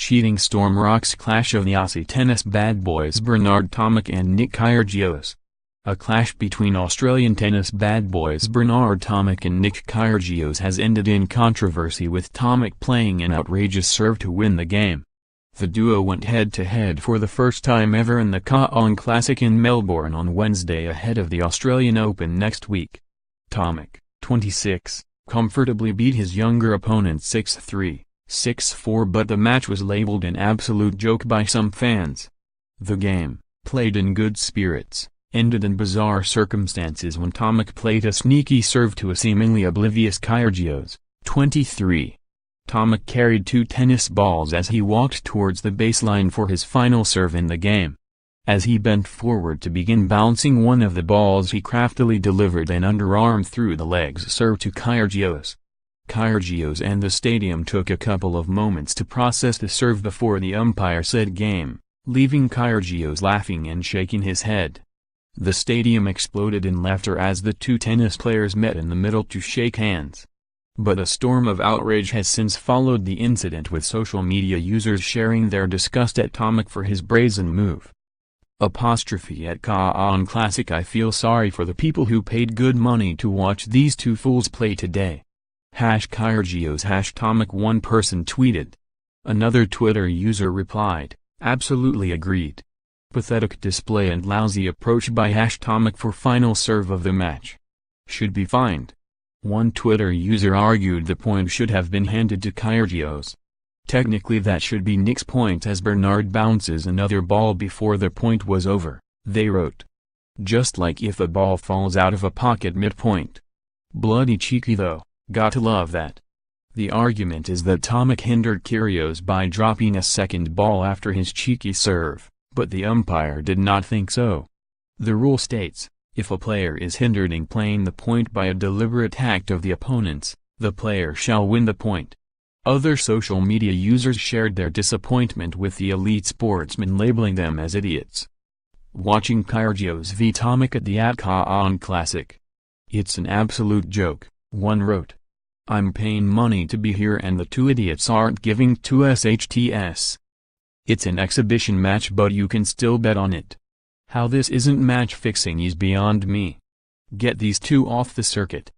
cheating storm rocks clash of the Aussie tennis bad boys Bernard Tomic and Nick Kyrgios. A clash between Australian tennis bad boys Bernard Tomic and Nick Kyrgios has ended in controversy, with Tomic playing an outrageous serve to win the game. The duo went head-to-head for the first time ever in the Kooyong Classic in Melbourne on Wednesday ahead of the Australian Open next week. Tomic, 26, comfortably beat his younger opponent 6-3, 6-4, but the match was labeled an absolute joke by some fans. The game, played in good spirits, ended in bizarre circumstances when Tomic played a sneaky serve to a seemingly oblivious Kyrgios, 23. Tomic carried 2 tennis balls as he walked towards the baseline for his final serve in the game. As he bent forward to begin bouncing one of the balls, he craftily delivered an underarm through the legs serve to Kyrgios. Kyrgios and the stadium took a couple of moments to process the serve before the umpire said game, leaving Kyrgios laughing and shaking his head. The stadium exploded in laughter as the two tennis players met in the middle to shake hands. But a storm of outrage has since followed the incident, with social media users sharing their disgust at Tomic for his brazen move. Apostrophe at Kooyong Classic: I feel sorry for the people who paid good money to watch these two fools play today. #Kyrgios #Tomic, one person tweeted. Another Twitter user replied, absolutely agreed. Pathetic display and lousy approach by #Tomic for final serve of the match. Should be fined. One Twitter user argued the point should have been handed to Kyrgios. Technically that should be Nick's point, as Bernard bounces another ball before the point was over, they wrote. Just like if a ball falls out of a pocket mid-point. Bloody cheeky though, gotta love that. The argument is that Tomic hindered Kyrgios by dropping a second ball after his cheeky serve, but the umpire did not think so. The rule states, if a player is hindered in playing the point by a deliberate act of the opponents, the player shall win the point. Other social media users shared their disappointment with the elite sportsmen, labeling them as idiots. Watching Kyrgios v Tomic at the Kooyong Classic. It's an absolute joke, one wrote. I'm paying money to be here and the two idiots aren't giving to SHTS. It's an exhibition match, but you can still bet on it. How this isn't match fixing is beyond me. Get these two off the circuit.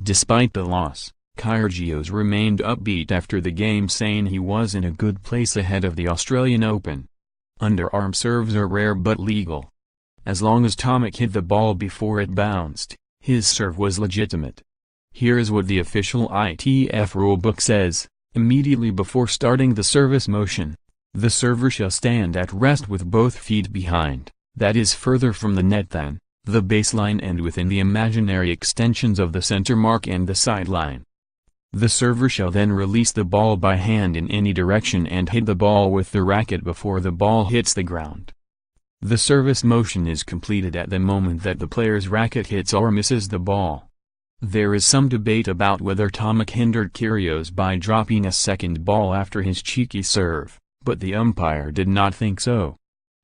Despite the loss, Kyrgios remained upbeat after the game, saying he was in a good place ahead of the Australian Open. Underarm serves are rare but legal. As long as Tomic hit the ball before it bounced, his serve was legitimate. Here's what the official ITF rulebook says: immediately before starting the service motion, the server shall stand at rest with both feet behind, that is further from the net than the baseline and within the imaginary extensions of the center mark and the sideline. The server shall then release the ball by hand in any direction and hit the ball with the racket before the ball hits the ground. The service motion is completed at the moment that the player's racket hits or misses the ball. There is some debate about whether Tomic hindered Kyrgios by dropping a second ball after his cheeky serve, but the umpire did not think so.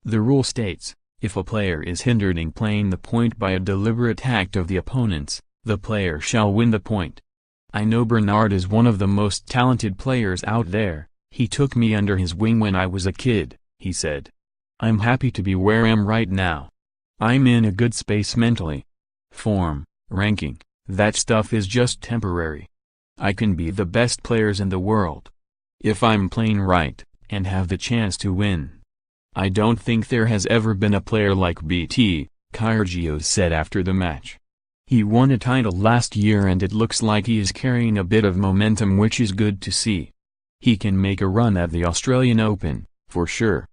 The rule states, if a player is hindered in playing the point by a deliberate act of the opponents, the player shall win the point. I know Bernard is one of the most talented players out there. He took me under his wing when I was a kid, he said. I'm happy to be where I am right now. I'm in a good space mentally. Form, ranking, that stuff is just temporary. I can be the best players in the world. If I'm playing right, and have the chance to win. I don't think there has ever been a player like BT, Kyrgios said after the match. He won a title last year and it looks like he is carrying a bit of momentum, which is good to see. He can make a run at the Australian Open, for sure.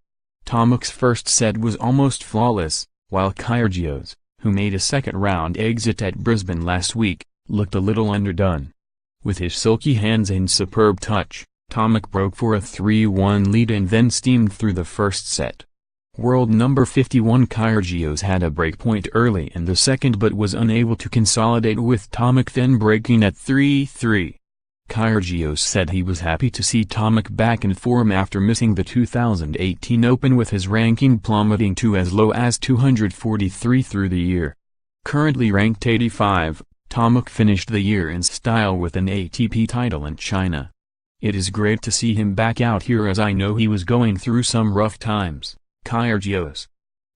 Tomic's first set was almost flawless, while Kyrgios, who made a second-round exit at Brisbane last week, looked a little underdone. With his silky hands and superb touch, Tomic broke for a 3-1 lead and then steamed through the first set. World number 51 Kyrgios had a breakpoint early in the second but was unable to consolidate, with Tomic then breaking at 3-3. Kyrgios said he was happy to see Tomic back in form after missing the 2018 Open, with his ranking plummeting to as low as 243 through the year. Currently ranked 85, Tomic finished the year in style with an ATP title in China. It is great to see him back out here as I know he was going through some rough times, Kyrgios.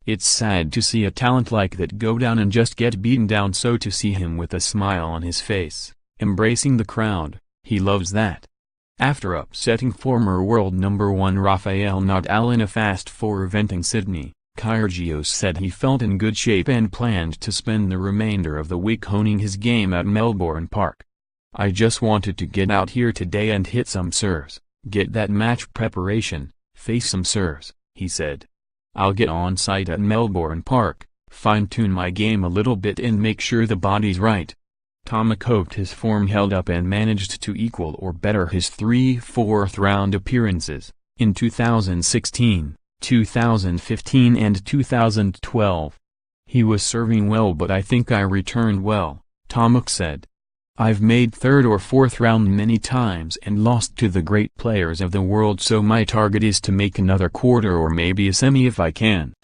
It's sad to see a talent like that go down and just get beaten down, so to see him with a smile on his face, embracing the crowd, he loves that. After upsetting former world number 1 Rafael Nadal in a Fast 4 event in Sydney, Kyrgios said he felt in good shape and planned to spend the remainder of the week honing his game at Melbourne Park. I just wanted to get out here today and hit some serves, get that match preparation, face some serves, he said. I'll get on site at Melbourne Park, fine-tune my game a little bit and make sure the body's right. Tomic hoped his form held up and managed to equal or better his 3 fourth-round appearances, in 2016, 2015 and 2012. He was serving well, but I think I returned well, Tomic said. I've made 3rd or 4th round many times and lost to the great players of the world, so my target is to make another quarter or maybe a semi if I can.